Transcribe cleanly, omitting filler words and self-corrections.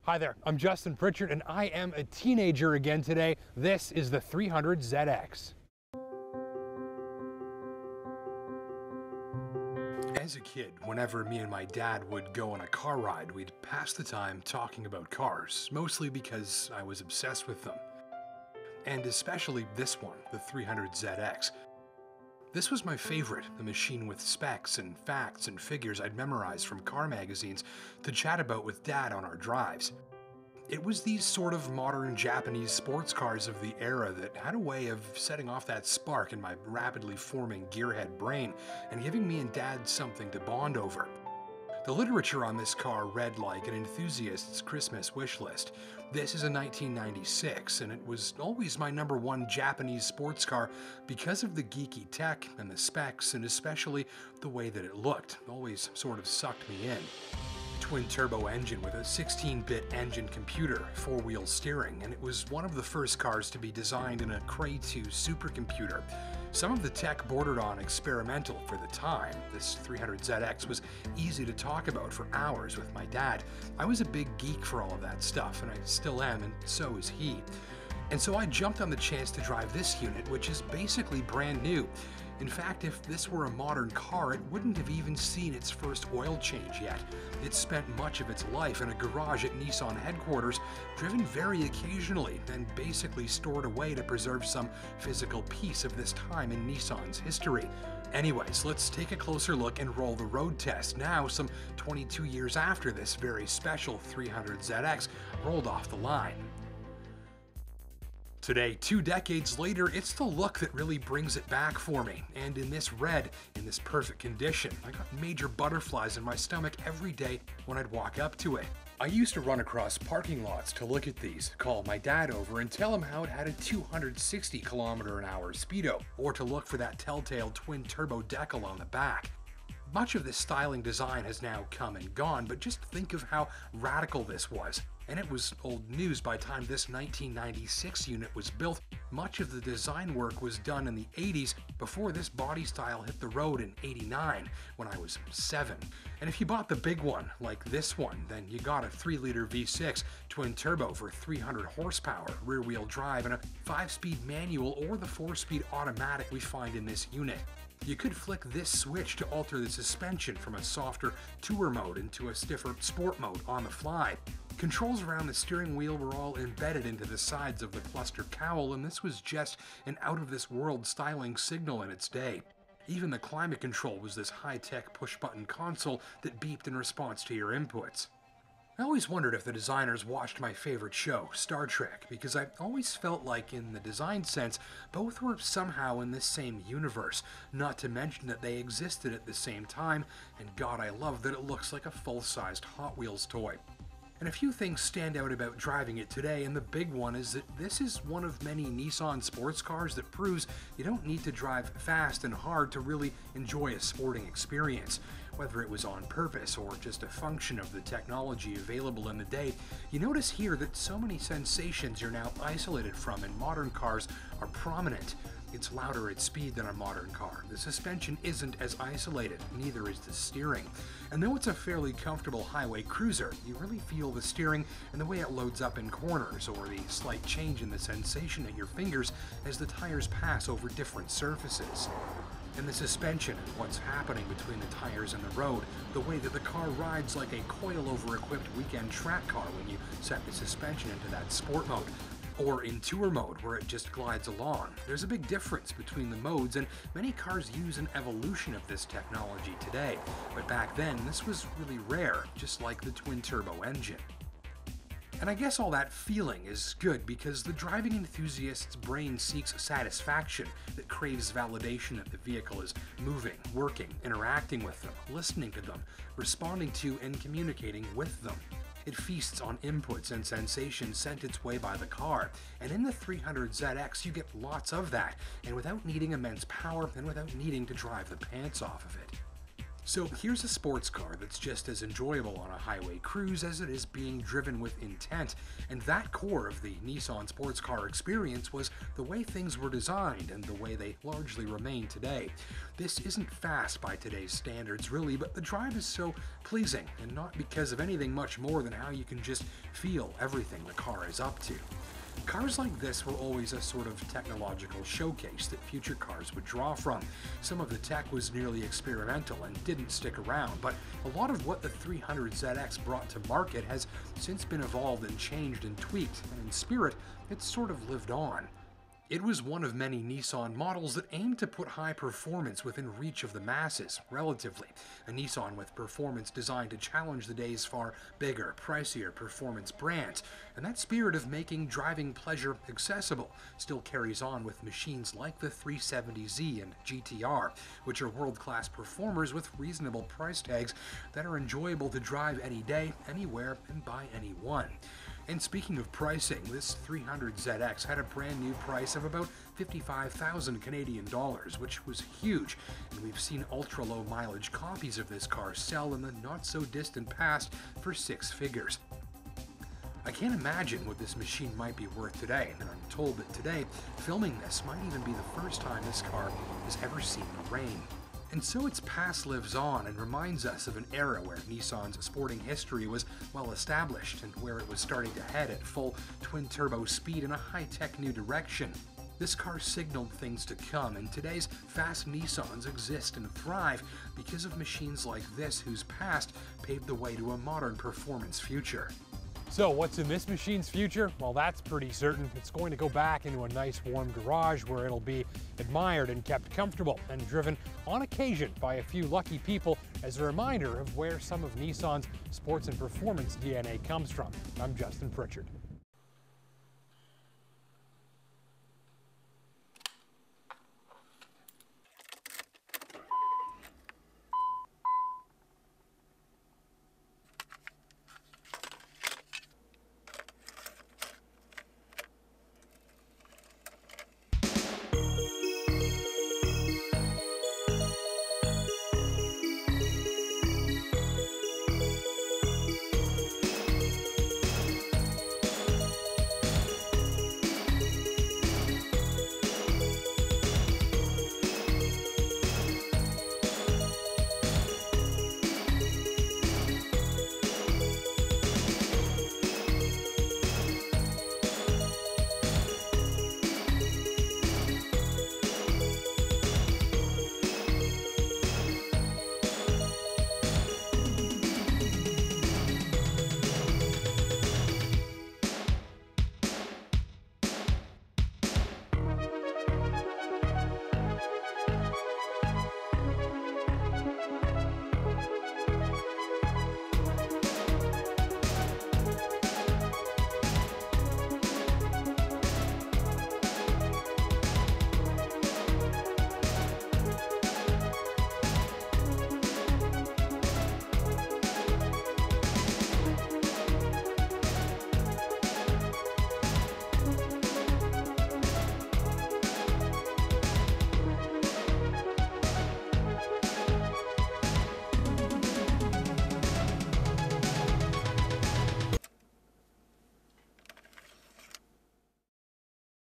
Hi there, I'm Justin Pritchard and I am a teenager again today. This is the 300ZX. As a kid, whenever me and my dad would go on a car ride, we'd pass the time talking about cars, mostly because I was obsessed with them. And especially this one, the 300ZX. This was my favorite, a machine with specs and facts and figures I'd memorized from car magazines to chat about with Dad on our drives. It was these sort of modern Japanese sports cars of the era that had a way of setting off that spark in my rapidly forming gearhead brain and giving me and Dad something to bond over. The literature on this car read like an enthusiast's Christmas wish list. This is a 1996, and it was always my #1 Japanese sports car because of the geeky tech and the specs, and especially the way that it looked. Always sort of sucked me in. Twin-turbo engine with a 16-bit engine computer, 4-wheel steering, and it was one of the first cars to be designed in a Cray 2 supercomputer. Some of the tech bordered on experimental for the time. This 300ZX was easy to talk about for hours with my dad. I was a big geek for all of that stuff, and I still am, and so is he. And so I jumped on the chance to drive this unit, which is basically brand new. In fact, if this were a modern car, it wouldn't have even seen its first oil change yet. It spent much of its life in a garage at Nissan headquarters, driven very occasionally, and basically stored away to preserve some physical piece of this time in Nissan's history. Anyways, let's take a closer look and roll the road test now, some 22 years after this very special 300ZX rolled off the line. Today, 2 decades later, it's the look that really brings it back for me. And in this red, in this perfect condition, I got major butterflies in my stomach every day when I'd walk up to it. I used to run across parking lots to look at these, call my dad over and tell him how it had a 260 km/h speedo, or to look for that telltale twin-turbo decal on the back. Much of this styling design has now come and gone, but just think of how radical this was. And it was old news by the time this 1996 unit was built. Much of the design work was done in the 80s before this body style hit the road in 89 when I was 7. And if you bought the big one, like this one, then you got a 3-liter V6 twin turbo for 300 horsepower, rear-wheel drive, and a 5-speed manual or the 4-speed automatic we find in this unit. You could flick this switch to alter the suspension from a softer tour mode into a stiffer sport mode on the fly. Controls around the steering wheel were all embedded into the sides of the cluster cowl, and this was just an out-of-this-world styling signal in its day. Even the climate control was this high-tech push-button console that beeped in response to your inputs. I always wondered if the designers watched my favorite show, Star Trek, because I always felt like, in the design sense, both were somehow in this same universe, not to mention that they existed at the same time, and God, I love that it looks like a full-sized Hot Wheels toy. And a few things stand out about driving it today, and the big one is that this is one of many Nissan sports cars that proves you don't need to drive fast and hard to really enjoy a sporting experience. Whether it was on purpose or just a function of the technology available in the day, you notice here that so many sensations you're now isolated from in modern cars are prominent. It's louder at speed than a modern car. The suspension isn't as isolated, neither is the steering. And though it's a fairly comfortable highway cruiser, you really feel the steering and the way it loads up in corners, or the slight change in the sensation at your fingers as the tires pass over different surfaces. And the suspension and what's happening between the tires and the road, the way that the car rides like a coilover-equipped weekend track car when you set the suspension into that sport mode, or in tour mode where it just glides along. There's a big difference between the modes, and many cars use an evolution of this technology today. But back then, this was really rare, just like the twin-turbo engine. And I guess all that feeling is good because the driving enthusiast's brain seeks satisfaction that craves validation that the vehicle is moving, working, interacting with them, listening to them, responding to and communicating with them. It feasts on inputs and sensations sent its way by the car, and in the 300ZX you get lots of that, and without needing immense power and without needing to drive the pants off of it. So here's a sports car that's just as enjoyable on a highway cruise as it is being driven with intent, and that core of the Nissan sports car experience was the way things were designed and the way they largely remain today. This isn't fast by today's standards really, but the drive is so pleasing, and not because of anything much more than how you can just feel everything the car is up to. Cars like this were always a sort of technological showcase that future cars would draw from. Some of the tech was nearly experimental and didn't stick around, but a lot of what the 300ZX brought to market has since been evolved and changed and tweaked, and in spirit, it's sort of lived on. It was one of many Nissan models that aimed to put high performance within reach of the masses, relatively. A Nissan with performance designed to challenge the day's far bigger, pricier performance brands. And that spirit of making driving pleasure accessible still carries on with machines like the 370Z and GTR, which are world-class performers with reasonable price tags that are enjoyable to drive any day, anywhere, and by anyone. And speaking of pricing, this 300ZX had a brand new price of about 55,000 Canadian dollars, which was huge, and we've seen ultra-low mileage copies of this car sell in the not-so-distant past for 6 figures. I can't imagine what this machine might be worth today, and I'm told that today, filming this might even be the first time this car has ever seen the rain. And so its past lives on and reminds us of an era where Nissan's sporting history was well established and where it was starting to head at full twin-turbo speed in a high-tech new direction. This car signaled things to come, and today's fast Nissans exist and thrive because of machines like this whose past paved the way to a modern performance future. So what's in this machine's future? Well, that's pretty certain. It's going to go back into a nice warm garage where it'll be admired and kept comfortable and driven on occasion by a few lucky people as a reminder of where some of Nissan's sports and performance DNA comes from. I'm Justin Pritchard.